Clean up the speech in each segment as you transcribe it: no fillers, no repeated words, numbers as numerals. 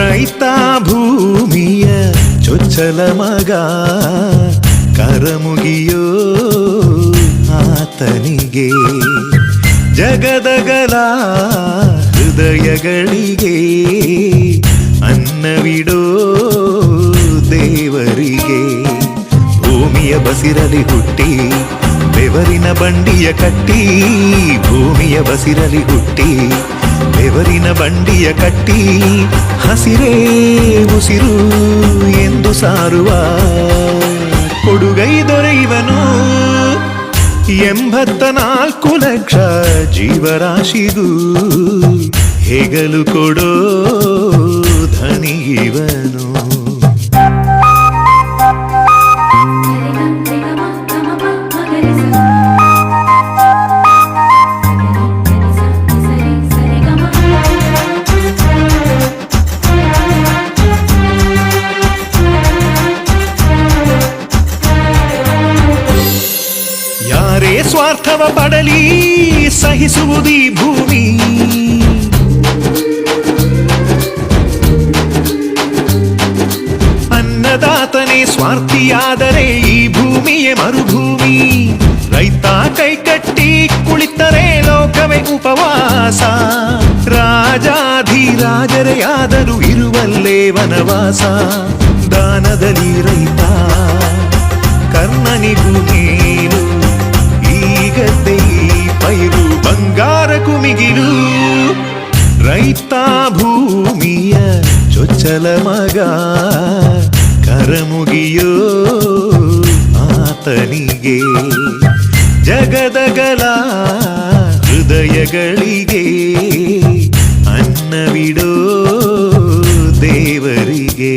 ರೈತ ಭೂಮಿಯ ಚೊಚ್ಚಲ ಮಗ ಕರಮುಗಿಯೋ ಆತನಿಗೆ ಜಗದಗಲ ಹೃದಯಗಳಿಗೆ ಅನ್ನವಿಡೋ ದೇವರಿಗೆ ಭೂಮಿಯ ಬಸಿರಲಿ ಹುಟ್ಟಿ ಬೆವರಿನ ಬಂಡಿಯ ಕಟ್ಟಿ ಭೂಮಿಯ ಬಸಿರಲಿ ಹುಟ್ಟಿ ಬೆವರಿನ ಬಂಡಿಯ ಕಟ್ಟಿ ಹಸಿರೇ ಉಸಿರು ಎಂದು ಸಾರುವ ಕೊಡುಗೈ ದೊರೆಯುವನು 84 ಲಕ್ಷ ಜೀವರಾಶಿಗೂ ಹೆಗಲು ಕೊಡೋ ಧನಿಯವನು. ಯಾರೇ ಸ್ವಾರ್ಥವ ಪಡಲಿ ಸಹಿಸುವುದೀ ಭೂಮಿ, ಅನ್ನದಾತನೇ ಸ್ವಾರ್ಥಿಯಾದರೆ ಈ ಭೂಮಿಯೇ ಮರುಭೂಮಿ. ರೈತ ಕೈಕಟ್ಟಿ ಕುಳಿತರೆ ಲೋಕವೇ ಉಪವಾಸ, ರಾಜಾಧಿರಾಜರೇ ಆದರೂ ಇರುವಲ್ಲೇ ವನವಾಸ. ದಾನದಲ್ಲಿ ರೈತ ಕರ್ಣನಿಗೂ ಮೇಲು, ಈಗದ್ದೇ ಪೈರು ಬಂಗಾರಕ್ಕೂ ಮಿಗಿಲು. ರೈತ ಭೂಮಿಯ ಚೊಚ್ಚಲ ಮಗ ಕರಮುಗಿಯೋ ಆತನಿಗೆ ಜಗದಗಲ ಹೃದಯಗಳಿಗೆ ಅನ್ನವಿಡೋ ದೇವರಿಗೆ.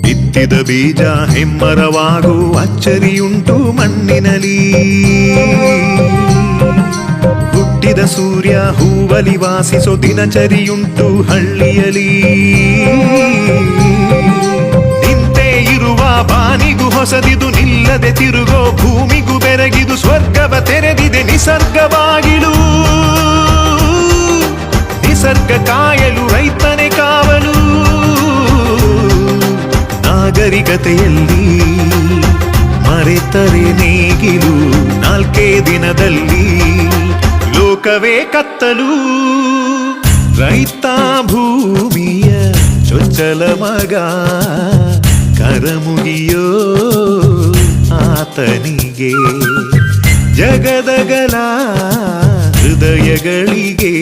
ಬಿತ್ತಿದ ಬೀಜ ಹೆಮ್ಮರವಾಗೋ ಅಚ್ಚರಿಯುಂಟು ಮಣ್ಣಿನಲಿ, ಹುಟ್ಟಿದ ಸೂರ್ಯ ಹೂವಲಿ ವಾಸಿಸೋ ದಿನಚರಿಯುಂಟು ಹಳ್ಳಿಯಲಿ. ನಿಂತೇ ಇರುವ ಬಾನಿಗೂ ಹೊಸದಿದು, ನಿಲ್ಲದೆ ತಿರುಗೋ ಭೂಮಿಗೂ ಬೆರಗಿದು. ಸ್ವರ್ಗವ ತೆರೆದಿದೆ ನಿಸರ್ಗವಾಗಿಳು, ನಿಸರ್ಗ ಕಾಯಲು ರೈತನೇ ಕಾವಲು. ನಾಗರಿಕತೆಯಲ್ಲಿ ಮರೆತರೆ ನೇಗಿಲು, 4 ದಿನದಲ್ಲಿ ಲೋಕವೇ ಕತ್ತಲು. ರೈತ ಭೂಮಿಯ ಚೊಚ್ಚಲ ಮಗ ಕರಮುಗಿಯೋ ಆತನಿಗೆ ಜಗದಗಲ ಹೃದಯಗಳಿಗೆ